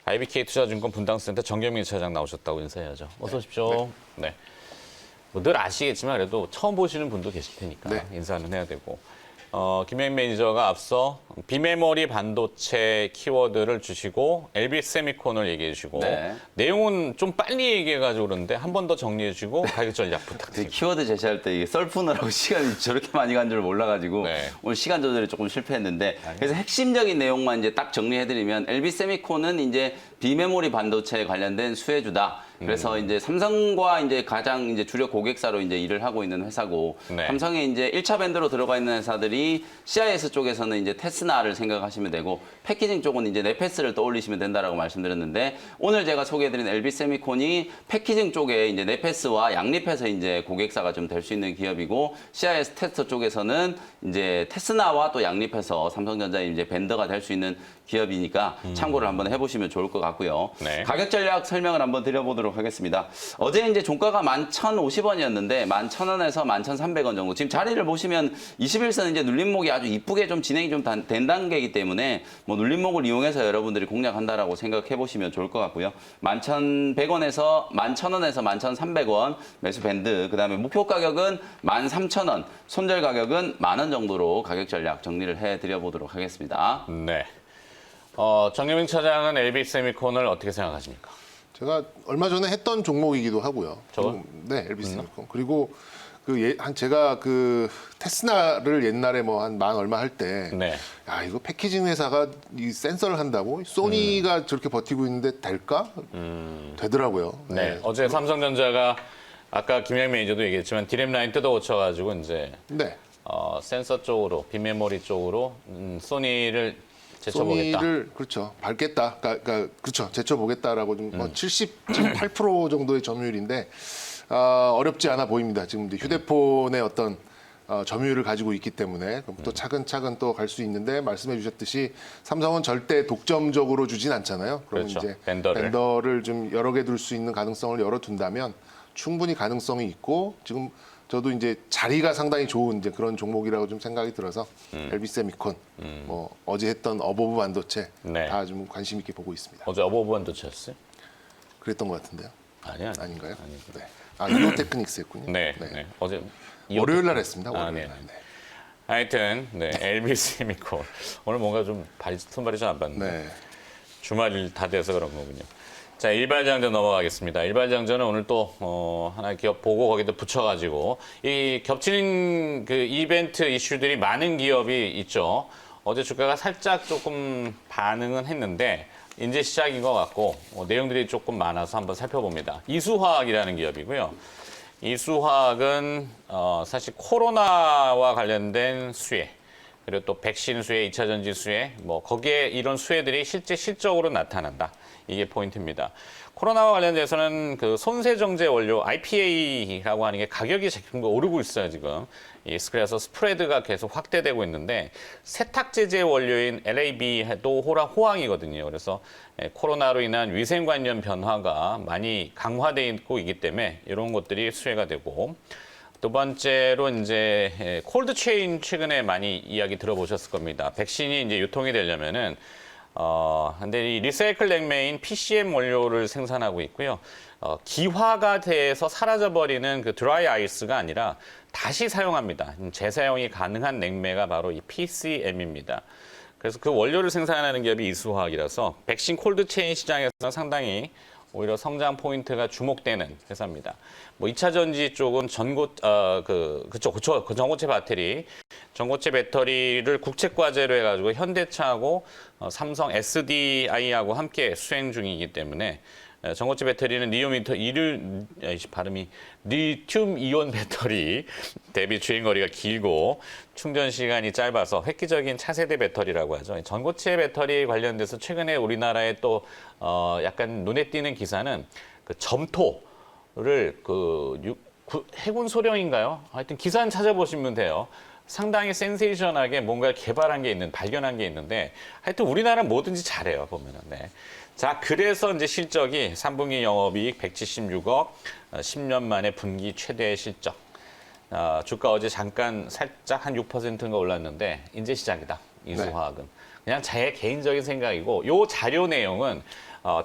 IBK투자증권 분당센터 정경민 차장 나오셨다고 인사해야죠. 어서 오십시오. 네. 뭐 늘 아시겠지만 그래도 처음 보시는 분도 계실 테니까 인사는 해야 되고. 김혜인 매니저가 앞서 비메모리 반도체 키워드를 주시고 LB 세미콘을 얘기해 주시고 내용은 좀 빨리 얘기해가지고 그러는데 한 번 더 정리해 주시고 가격 전략 부탁드립니다. 키워드 제시할 때 이게 썰푸느라고 시간이 저렇게 많이 간 줄 몰라가지고 오늘 시간 조절에 조금 실패했는데 그래서 핵심적인 내용만 이제 딱 정리해드리면 LB 세미콘은 이제 비메모리 반도체에 관련된 수혜주다. 그래서 이제 삼성과 이제 가장 이제 주력 고객사로 이제 일을 하고 있는 회사고 삼성에 이제 1차 밴드로 들어가 있는 회사들이 CIS 쪽에서는 이제 테스나를 생각하시면 되고 패키징 쪽은 이제 네페스를 떠올리시면 된다라고 말씀드렸는데 오늘 제가 소개해드린 LB 세미콘이 패키징 쪽에 이제 네페스와 양립해서 이제 고객사가 좀 될 수 있는 기업이고 CIS 테스터 쪽에서는 이제 테스나와 또 양립해서 삼성전자의 이제 밴더가 될 수 있는 기업이니까 참고를 한번 해보시면 좋을 것 같고요. 가격 전략 설명을 한번 드려보도록 하겠습니다. 어제 이제 종가가 11,050원이었는데 11,000원에서 11,300원 정도. 지금 자리를 보시면 21선 이제 눌림목이 아주 이쁘게 좀 진행이 좀 된 단계이기 때문에 뭐 눌림목을 이용해서 여러분들이 공략한다라고 생각해 보시면 좋을 것 같고요. 11,100원에서 11,000원에서 11,300원 매수 밴드. 그다음에 목표 가격은 13,000원. 손절 가격은 10,000원 정도로 가격 전략 정리를 해드려 보도록 하겠습니다. 네. 정경민 차장은 LB 세미콘을 어떻게 생각하십니까? 제가 얼마 전에 했던 종목이기도 하고요. 저거? 네, LB 세미콘. 그리고 제가 테스나를 옛날에 뭐 한 만 얼마 할 때, 야 이거 패키징 회사가 이 센서를 한다고 소니가 저렇게 버티고 있는데 될까? 되더라고요. 네. 어제 삼성전자가 아까 김양 매니저도 얘기했지만 디램 라인 뜯어고쳐가지고 이제 센서 쪽으로 비메모리 쪽으로 소니를 제쳐보겠다. 소니를 그렇죠 밟겠다. 그러니까 그렇죠 제쳐보겠다라고 좀 70.8% 정도의 점유율인데 어렵지 않아 보입니다. 지금 휴대폰의 어떤 점유율을 가지고 있기 때문에 또 차근차근 또 갈 수 있는데 말씀해 주셨듯이 삼성은 절대 독점적으로 주진 않잖아요. 그럼 그렇죠. 이제 밴더를 좀 여러 개 둘 수 있는 가능성을 열어둔다면 충분히 가능성이 있고 지금 저도 이제 자리가 상당히 좋은 이제 그런 종목이라고 좀 생각이 들어서 LB 세미콘, 뭐 어제 했던 어버브 반도체 다 좀 관심 있게 보고 있습니다. 어제 어버브 반도체였어요? 그랬던 것 같은데요. 아닌가요? 이오 테크닉스였군요. 어제 월요일 날 했습니다. 월요일 날. 하여튼 LB 세미콘 오늘 뭔가 좀 손발이 좀 안 받는데 주말 다 돼서 그런 거군요. 자, 일발장전 넘어가겠습니다. 일발장전은 오늘 또 하나의 기업 보고 거기도 붙여가지고 이 겹치는 그 이벤트 이슈들이 많은 기업이 있죠. 어제 주가가 살짝 조금 반응은 했는데 이제 시작인 것 같고 내용들이 조금 많아서 한번 살펴봅니다. 이수화학이라는 기업이고요. 이수화학은 사실 코로나와 관련된 수혜 그리고 또 백신 수혜, 2차 전지 수혜 뭐 거기에 이런 수혜들이 실제 실적으로 나타난다. 이게 포인트입니다. 코로나와 관련돼서는 그 손세정제 원료 IPA라고 하는 게 가격이 지금 오르고 있어요, 지금. 그래서 스프레드가 계속 확대되고 있는데 세탁제제 원료인 LAB도 호황이거든요. 그래서 코로나로 인한 위생 관련 변화가 많이 강화되어 있고 있기 때문에 이런 것들이 수혜가 되고 두 번째로 이제 콜드체인 최근에 많이 이야기 들어보셨을 겁니다. 백신이 이제 유통이 되려면은 근데 이 리사이클 냉매인 PCM 원료를 생산하고 있고요. 기화가 돼서 사라져버리는 그 드라이 아이스가 아니라 다시 사용합니다. 재사용이 가능한 냉매가 바로 이 PCM입니다. 그래서 그 원료를 생산하는 기업이 이수화학이라서 백신 콜드체인 시장에서 상당히 오히려 성장 포인트가 주목되는 회사입니다. 뭐 2차 전지 쪽은 전고체 배터리, 전고체 배터리를 국책과제로 해가지고 현대차하고 삼성 SDI하고 함께 수행 중이기 때문에 전고체 배터리는 리튬 이온 배터리 대비 주행거리가 길고 충전 시간이 짧아서 획기적인 차세대 배터리라고 하죠. 전고체 배터리 관련돼서 최근에 우리나라에 또 약간 눈에 띄는 기사는 그 점토를 해군 소령인가요? 하여튼 기사는 찾아보시면 돼요. 상당히 센세이션하게 뭔가 발견한 게 있는데 하여튼 우리나라는 뭐든지 잘해요, 보면은. 자, 그래서 이제 실적이 3분기 영업이익 176억, 10년 만에 분기 최대 실적. 주가 어제 잠깐 살짝 한 6%인가 올랐는데 이제 시작이다. 이수화학은. 그냥 제 개인적인 생각이고 요 자료 내용은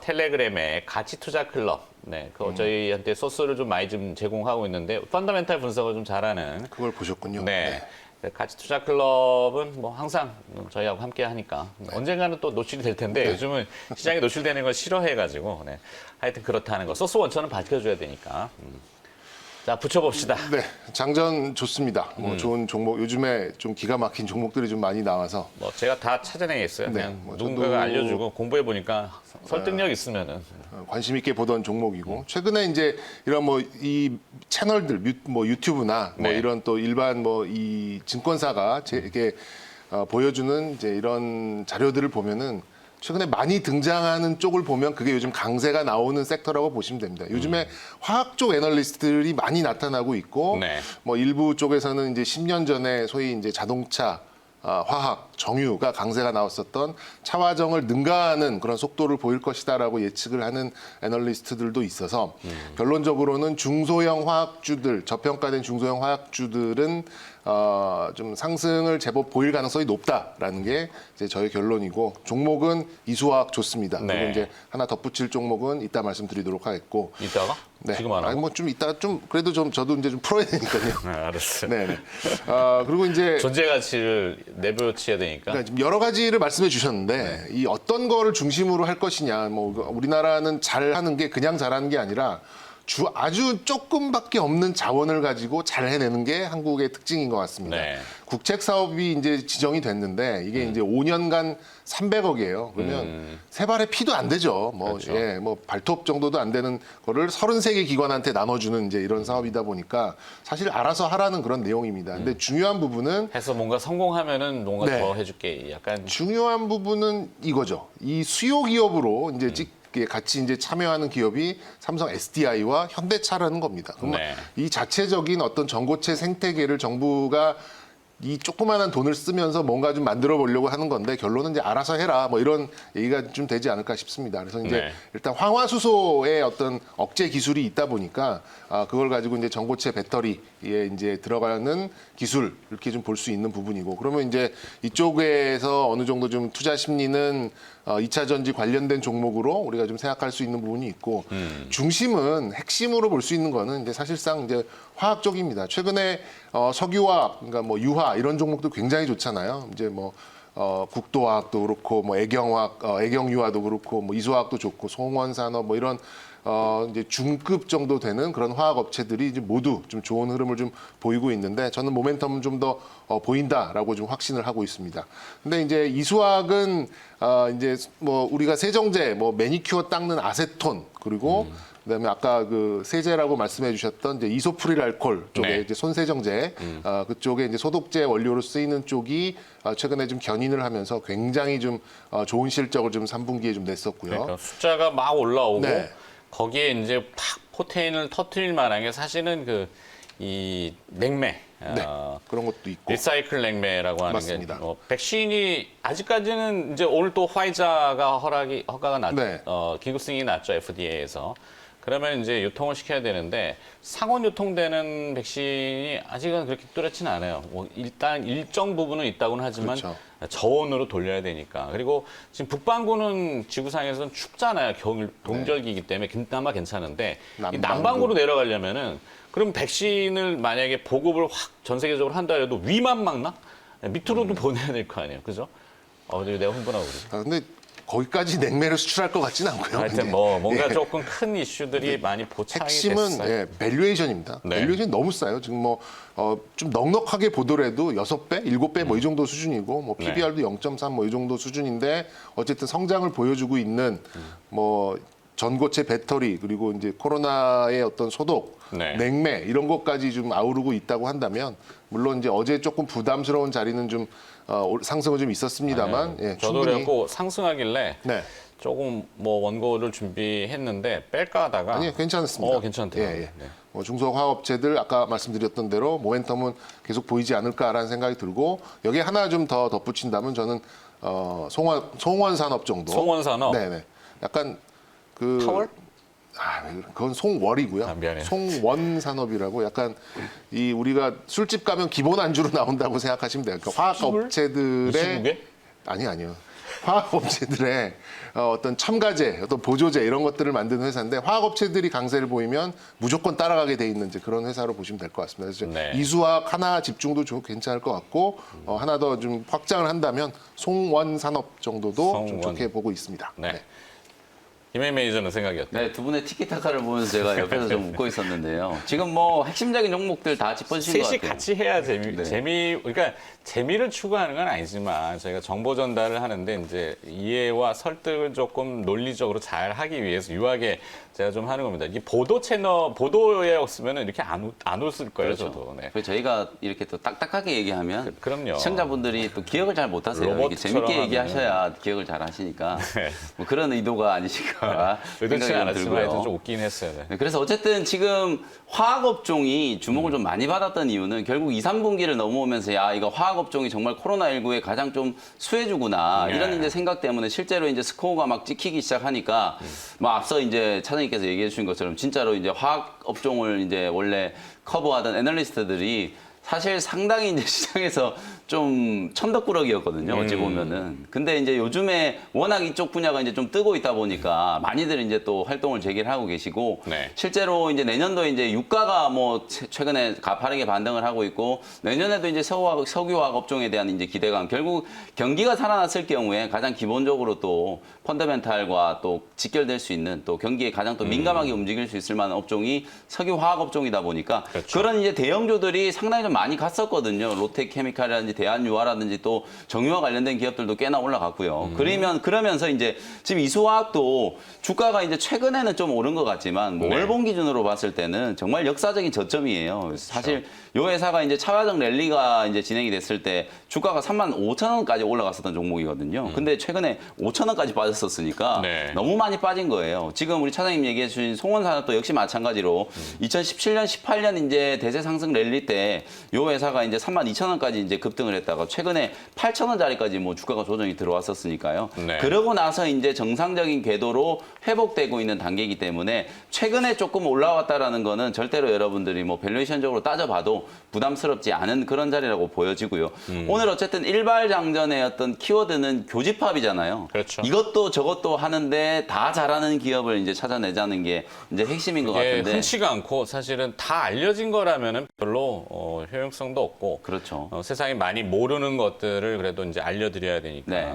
텔레그램의 가치 투자 클럽. 네, 그 저희한테 소스를 좀 많이 좀 제공하고 있는데 펀더멘탈 분석을 좀 잘하는. 그걸 보셨군요. 네. 가치 투자 클럽은 뭐 항상 저희하고 함께 하니까 언젠가는 또 노출이 될 텐데 요즘은 시장에 노출되는 걸 싫어해가지고 하여튼 그렇다는 거. 소스 원천은 밝혀줘야 되니까. 자, 붙여봅시다. 네, 장전 좋습니다. 뭐 좋은 종목, 요즘에 좀 기가 막힌 종목들이 좀 많이 나와서. 뭐 제가 다 찾아내겠어요. 네, 그냥 뭐 누군가가 저도- 알려주고 공부해 보니까 설득력 있으면은. 관심 있게 보던 종목이고 최근에 이제 이런 뭐 이 채널들 뭐 유튜브나 뭐 네. 이런 또 일반 뭐 이 증권사가 이렇게 보여주는 이제 이런 자료들을 보면은 최근에 많이 등장하는 쪽을 보면 그게 요즘 강세가 나오는 섹터라고 보시면 됩니다. 요즘에 화학 쪽 애널리스트들이 많이 나타나고 있고 네. 뭐 일부 쪽에서는 이제 10년 전에 소위 이제 자동차 화학, 정유가 강세가 나왔었던 차화정을 능가하는 그런 속도를 보일 것이다라고 예측을 하는 애널리스트들도 있어서 결론적으로는 중소형 화학주들, 저평가된 중소형 화학주들은 좀 상승을 제법 보일 가능성이 높다라는 게 이제 저의 결론이고 종목은 이수화학 좋습니다. 네. 그리고 이제 하나 덧붙일 종목은 이따 말씀드리도록 하겠고. 이따가? 네. 지금 안 하고? 뭐 좀 이따 좀 그래도 좀 저도 이제 좀 풀어야 되니까요. 네, 알았어요. 네. 그리고 이제 존재 가치를 내비쳐야 되니까. 그러니까 지금 여러 가지를 말씀해 주셨는데 이 어떤 거를 중심으로 할 것이냐. 뭐 우리나라는 잘하는 게 그냥 잘하는 게 아니라 아주 조금밖에 없는 자원을 가지고 잘 해내는 게 한국의 특징인 것 같습니다. 네. 국책 사업이 이제 지정이 됐는데 이게 이제 5년간 300억이에요. 그러면 세 발의 피도 안 되죠. 뭐, 그렇죠. 예, 뭐 발톱 정도도 안 되는 거를 33개 기관한테 나눠주는 이제 이런 사업이다 보니까 사실 알아서 하라는 그런 내용입니다. 근데 중요한 부분은 해서 뭔가 성공하면은 뭔가 네. 더 해줄게. 약간 중요한 부분은 이거죠. 이 수요 기업으로 이제 같이 이제 참여하는 기업이 삼성 SDI와 현대차라는 겁니다. 그러면 네. 이 자체적인 어떤 전고체 생태계를 정부가 이 조그마한 돈을 쓰면서 뭔가 좀 만들어 보려고 하는 건데 결론은 이제 알아서 해라 뭐 이런 얘기가 좀 되지 않을까 싶습니다. 그래서 이제 네. 일단 황화수소의 어떤 억제 기술이 있다 보니까 그걸 가지고 이제 전고체 배터리에 이제 들어가는 기술 이렇게 좀 볼 수 있는 부분이고 그러면 이제 이쪽에서 어느 정도 좀 투자 심리는 2차 전지 관련된 종목으로 우리가 좀 생각할 수 있는 부분이 있고 중심은 핵심으로 볼 수 있는 거는 이제 사실상 이제 화학 쪽입니다. 최근에 석유화학, 그러니까 뭐 유화 이런 종목도 굉장히 좋잖아요. 이제 뭐 국도화학도 그렇고 뭐 애경화학, 애경유화도 그렇고 뭐 이수화학도 좋고 송원산업 뭐 이런 이제 중급 정도 되는 그런 화학 업체들이 이제 모두 좀 좋은 흐름을 좀 보이고 있는데 저는 모멘텀은 좀 더 보인다라고 좀 확신을 하고 있습니다. 근데 이제 이수화학은 이제 뭐 우리가 세정제, 뭐 매니큐어 닦는 아세톤 그리고 그다음에 아까 그 세제라고 말씀해 주셨던 이제 이소프릴 알코올 쪽에 네. 이제 손세정제 그쪽에 이제 소독제 원료로 쓰이는 쪽이 최근에 좀 견인을 하면서 굉장히 좀 좋은 실적을 좀 3분기에 좀 냈었고요. 그러니까 숫자가 막 올라오고 네. 거기에 이제 팍 포테인을 터트릴 만한 게 사실은 이 냉매, 네. 그런 것도 있고. 리사이클 냉매라고 하는 맞습니다. 게 백신이 아직까지는 이제 오늘 또 화이자가 허가가 네. 기급 승인이 났죠 FDA에서. 그러면 이제 유통을 시켜야 되는데 상온 유통되는 백신이 아직은 그렇게 뚜렷지는 않아요. 뭐 일단 일정 부분은 있다고는 하지만 그렇죠. 저온으로 돌려야 되니까. 그리고 지금 북반구는 지구상에서는 춥잖아요. 겨울 동절기이기 때문에 그나마 괜찮은데 이 남반구. 남반구로 내려가려면은 그럼 백신을 만약에 보급을 확 전 세계적으로 한다 해도 위만 막나? 밑으로도 보내야 될 거 아니에요. 그죠? 내가 흥분하고 그러지. 근데 거기까지 냉매를 수출할 것 같지는 않고요. 하여튼 이제. 뭐 뭔가 예. 조금 큰 이슈들이 많이 포착이 핵심은 됐어요. 예, 밸류에이션입니다. 네. 밸류에이션이 너무 싸요. 지금 뭐 좀 넉넉하게 보더라도 6배, 7배 뭐 이 정도 수준이고 뭐 PBR도 0.3 뭐 이 정도 수준인데 어쨌든 성장을 보여주고 있는 뭐 전고체 배터리 그리고 이제 코로나의 어떤 소독, 네. 냉매 이런 것까지 좀 아우르고 있다고 한다면 물론 이제 어제 조금 부담스러운 자리는 좀 상승은 좀 있었습니다만 예, 저도 충분히 그래갖고 상승하길래 네. 조금 뭐 원고를 준비했는데 뺄까 하다가 아니 괜찮습니다. 괜찮더라고요. 예, 예. 네. 뭐 중소화업체들 아까 말씀드렸던 대로 모멘텀은 계속 보이지 않을까라는 생각이 들고 여기에 하나 좀 더 덧붙인다면 저는 송원산업 정도. 송원산업? 네네. 약간 그 타월? 그건 송월이고요. 미안해요. 송원산업이라고 약간 이 우리가 술집 가면 기본 안주로 나온다고 생각하시면 돼요. 그러니까 화학 술을? 업체들의 25개? 아니요. 화학업체들의 어떤 첨가제, 어떤 보조제 이런 것들을 만드는 회사인데 화학업체들이 강세를 보이면 무조건 따라가게 돼 있는 이제 그런 회사로 보시면 될 것 같습니다. 그래서 네. 이수화학 하나 집중도 좀 괜찮을 것 같고 하나 더 좀 확장을 한다면 송원산업 정도도 좀 송원. 좋게 보고 있습니다. 네. 김혜인 매니저는 생각이 어때요? 네, 두 분의 티키타카를 보면서 제가 옆에서 좀 웃고 있었는데요. 지금 뭐 핵심적인 종목들 다 짚어주신 것 셋이 같아요. 같이 해야 네. 그러니까 재미를 추구하는 건 아니지만 저희가 정보 전달을 하는데 이제 이해와 설득을 조금 논리적으로 잘 하기 위해서 유하게 제가 좀 하는 겁니다. 이게 보도에 없으면 이렇게 안 웃을 거예요, 그렇죠. 저도. 네. 그래서 저희가 이렇게 또 딱딱하게 얘기하면 그럼요. 시청자분들이 또 기억을 잘 못하세요. 이렇게 로봇처럼 재밌게 하면. 얘기하셔야 기억을 잘 하시니까 네. 뭐 그런 의도가 아니실까 의도치 생각이 좀 않았지만 하여튼 좀 들고요. 웃긴 했어요. 네. 네, 그래서 어쨌든 지금 화학업종이 주목을 좀 많이 받았던 이유는 결국 2, 3분기를 넘어오면서 야 이거 화학업종이 정말 코로나19에 가장 좀 수혜주구나 네. 이런 이제 생각 때문에 실제로 이제 스코어가 막 찍히기 시작하니까 뭐 앞서 이제 차장님께서 얘기해 주신 것처럼 진짜로 이제 화학업종을 이제 원래 커버하던 애널리스트들이 사실 상당히 이제 시장에서 좀 천덕꾸러기였거든요. 어찌 보면은. 근데 이제 요즘에 워낙 이쪽 분야가 이제 좀 뜨고 있다 보니까 많이들 이제 또 활동을 재개를 하고 계시고 네. 실제로 이제 내년도에 이제 유가가 뭐 최근에 가파르게 반등을 하고 있고 내년에도 이제 석유화학 업종에 대한 이제 기대감 결국 경기가 살아났을 경우에 가장 기본적으로 또 펀더멘탈과 또 직결될 수 있는 또 경기에 가장 또 민감하게 움직일 수 있을 만한 업종이 석유화학 업종이다 보니까 그렇죠. 그런 이제 대형주들이 상당히 좀 많이 갔었거든요. 롯데케미칼이라든지 대한유화라든지 또 정유화 관련된 기업들도 꽤나 올라갔고요. 그러면서 이제 지금 이수화학도 주가가 이제 최근에는 좀 오른 것 같지만 뭐 네. 월봉 기준으로 봤을 때는 정말 역사적인 저점이에요. 그래서 사실 요 회사가 이제 차화적 랠리가 이제 진행이 됐을 때 주가가 35,000원까지 올라갔었던 종목이거든요. 근데 최근에 5,000원까지 빠졌었으니까 네. 너무 많이 빠진 거예요. 지금 우리 차장님 얘기해 주신 송원산업도 역시 마찬가지로 2017년, 18년 이제 대세 상승 랠리 때 요 회사가 이제 32,000원까지 이제 급등을 했다가 최근에 8,000원짜리까지 뭐 주가가 조정이 들어왔었으니까요. 네. 그러고 나서 이제 정상적인 궤도로 회복되고 있는 단계이기 때문에 최근에 조금 올라왔다라는 거는 절대로 여러분들이 뭐 밸류에이션적으로 따져봐도 부담스럽지 않은 그런 자리라고 보여지고요. 오늘 어쨌든 일발장전의 어떤 키워드는 교집합이잖아요. 그렇죠. 이것도 저것도 하는데 다 잘하는 기업을 이제 찾아내자는 게 이제 핵심인 것 이게 같은데. 흔치가 않고 사실은 다 알려진 거라면은 별로 효용성도 없고 그렇죠. 세상에 많이 모르는 것들을 그래도 이제 알려드려야 되니까. 네.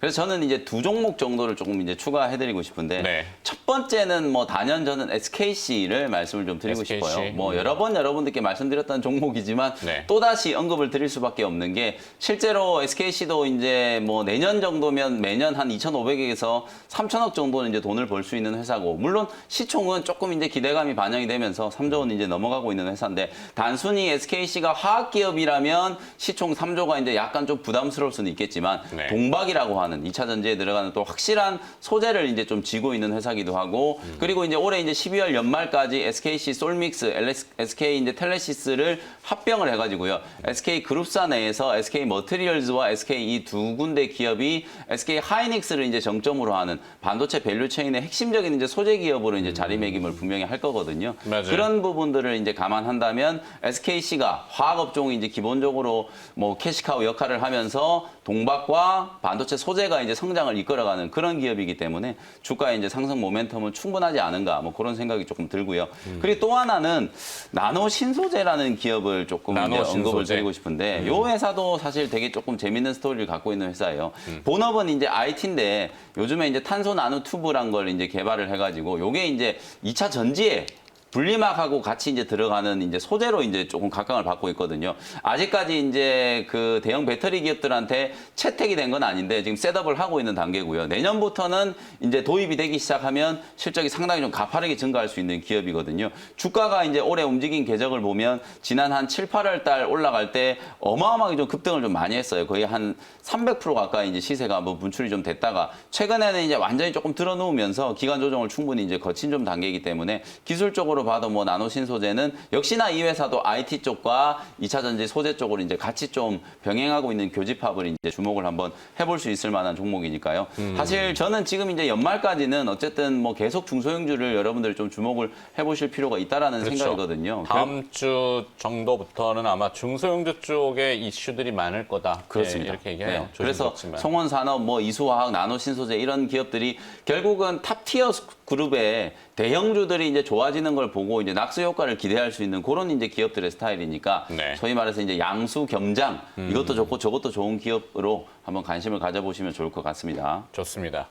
그래서 저는 이제 두 종목 정도를 조금 이제 추가해드리고 싶은데 네. 첫 번째는 뭐 단연 저는 SKC를 말씀을 좀 드리고 SKC. 싶어요. 뭐 여러 번 여러분들께 말씀드렸던 종목이지만 네. 또 다시 언급을 드릴 수밖에 없는 게 실제로 SKC도 이제 뭐 내년 정도면 매년 한 2,500억에서 3,000억 정도는 이제 돈을 벌 수 있는 회사고 물론 시총은 조금 이제 기대감이 반영이 되면서 3조 원 이제 넘어가고 있는 회사인데 단순히 SKC가 화학 기업이라면 시총 3조가 이제 약간 좀 부담스러울 수는 있겠지만 네. 동박이라고 하는 2차 전지에 들어가는 또 확실한 소재를 이제 좀 쥐고 있는 회사기도 하고 그리고 이제 올해 이제 12월 연말까지 SKC 솔믹스, SK 이제 텔레시스를 합병을 해가지고요. SK 그룹사 내에서 SK 머티리얼즈와 SK 이 두 군데 기업이 SK 하이닉스를 이제 정점으로 하는 반도체 밸류 체인의 핵심적인 이제 소재 기업으로 이제 자리매김을 분명히 할 거거든요. 맞아요. 그런 부분들을 이제 감안한다면 SKC가 화학업종이 이제 기본적으로 뭐 캐시카우 역할을 하면서 동박과 반도체 소재가 이제 성장을 이끌어가는 그런 기업이기 때문에 주가의 이제 상승 모멘텀은 충분하지 않은가 뭐 그런 생각이 조금 들고요. 그리고 또 하나는 나노 신소재라는 기업을 조금 나노 이제 언급을 신소재. 드리고 싶은데 이 회사도 사실 되게 조금 재밌는 스토리를 갖고 있는 회사예요. 본업은 이제 IT인데 요즘에 이제 탄소 나노 튜브란 걸 이제 개발을 해가지고 요게 이제 2차 전지에 분리막하고 같이 이제 들어가는 이제 소재로 이제 조금 각광을 받고 있거든요. 아직까지 이제 그 대형 배터리 기업들한테 채택이 된 건 아닌데 지금 셋업을 하고 있는 단계고요. 내년부터는 이제 도입이 되기 시작하면 실적이 상당히 좀 가파르게 증가할 수 있는 기업이거든요. 주가가 이제 올해 움직인 궤적을 보면 지난 한 7, 8월 달 올라갈 때 어마어마하게 좀 급등을 좀 많이 했어요. 거의 한 300% 가까이 이제 시세가 뭐 분출이 좀 됐다가 최근에는 이제 완전히 조금 들어놓으면서 기간 조정을 충분히 이제 거친 좀 단계이기 때문에 기술적으로 대표적으로 봐도 뭐 나노 신소재는 역시나 이 회사도 IT 쪽과 2차 전지 소재 쪽으로 이제 같이 좀 병행하고 있는 교집합을 이제 주목을 한번 해볼 수 있을 만한 종목이니까요. 사실 저는 지금 이제 연말까지는 어쨌든 뭐 계속 중소형주를 여러분들이 좀 주목을 해보실 필요가 있다라는 그렇죠. 생각이거든요. 다음 주 정도부터는 아마 중소형주 쪽에 이슈들이 많을 거다. 그렇습니다. 예, 이렇게 얘기해요. 네. 그래서 조심스럽지만. 송원산업, 뭐 이수화학, 나노신소재 이런 기업들이 결국은 탑티어 그룹의 대형주들이 이제 좋아지는 걸 보고 이제 낙수 효과를 기대할 수 있는 그런 이제 기업들의 스타일이니까 네. 소위 말해서 이제 양수 겸장 이것도 좋고 저것도 좋은 기업으로 한번 관심을 가져보시면 좋을 것 같습니다. 좋습니다.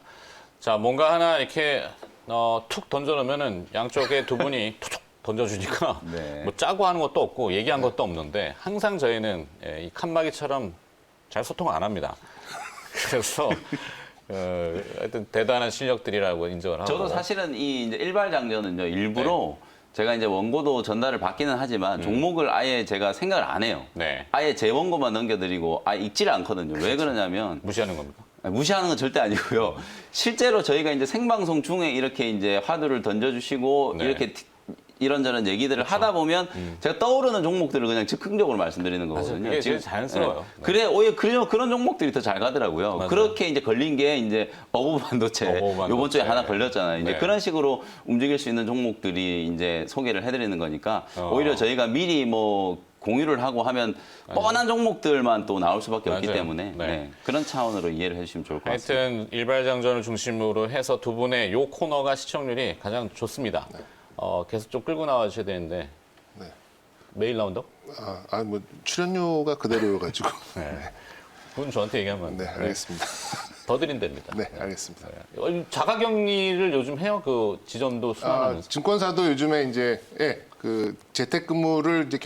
자, 뭔가 하나 이렇게 툭 던져놓으면은 양쪽에 두 분이 툭툭 던져주니까 네. 뭐 짜고 하는 것도 없고 얘기한 것도 없는데 항상 저희는 이 칸막이처럼 잘 소통 안 합니다. 그래서 하여튼 대단한 실력들이라고 인정을 하고. 저도 사실은 이 이제 일발장전은요 일부러 제가 이제 원고도 전달을 받기는 하지만 종목을 아예 제가 생각을 안 해요. 네. 아예 제 원고만 넘겨드리고 아예 읽지를 않거든요. 왜 그러냐면 무시하는 겁니까? 무시하는 건 절대 아니고요. 실제로 저희가 이제 생방송 중에 이렇게 이제 화두를 던져주시고 네. 이렇게 이런저런 얘기들을 하다 보면 제가 떠오르는 종목들을 그냥 즉흥적으로 말씀드리는 거거든요. 그게 제일 자연스러워요. 네. 그래, 오히려 그런 종목들이 더 잘 가더라고요. 맞아요. 그렇게 이제 걸린 게 이제 어부 반도체 어부 반도체. 요번 주에 하나 걸렸잖아요. 이제 네. 그런 식으로 움직일 수 있는 종목들이 이제 소개를 해드리는 거니까 오히려 저희가 미리 뭐 공유를 하고 하면 뻔한 종목들만 또 나올 수밖에 없기 맞아요. 때문에 네. 네, 그런 차원으로 이해를 해주시면 좋을 것 같습니다. 하여튼 일발장전을 중심으로 해서 두 분의 요 코너가 시청률이 가장 좋습니다. 계속 좀 끌고 나와주셔야 되는데 네. 매일 나온다고? 뭐 출연료가 그대로여가지고. 네. 그건 저한테 얘기하면 네, 알겠습니다. 더 드린답니다. 네, 알겠습니다. 자가격리를 요즘 해요? 그 지점도 수반하면서 증권사도 요즘에 이제 그 재택근무를 이제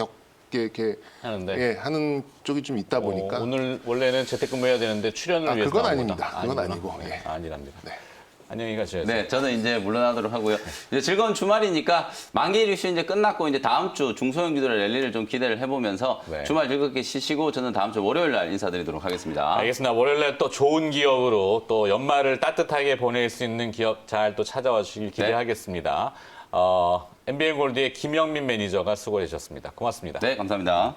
이렇게 하는데 예, 하는 쪽이 좀 있다 보니까 오늘 원래는 재택근무해야 되는데 출연을 위해서 그건 나온 아닙니다. 거다? 그건 아니구나. 아니고, 네, 예. 아니랍니다. 네. 안녕히 가셔야죠. 네, 저는 이제 물러나도록 하고요. 이제 즐거운 주말이니까 만기 이슈 이제 끝났고 이제 다음 주 중소형주들의 랠리를 좀 기대를 해보면서 네. 주말 즐겁게 쉬시고 저는 다음 주 월요일 날 인사드리도록 하겠습니다. 알겠습니다. 월요일에 또 좋은 기업으로 또 연말을 따뜻하게 보낼 수 있는 기업 잘 또 찾아와 주시길 기대하겠습니다. NBA 골드의 김영민 매니저가 수고해 주셨습니다. 고맙습니다. 네, 감사합니다.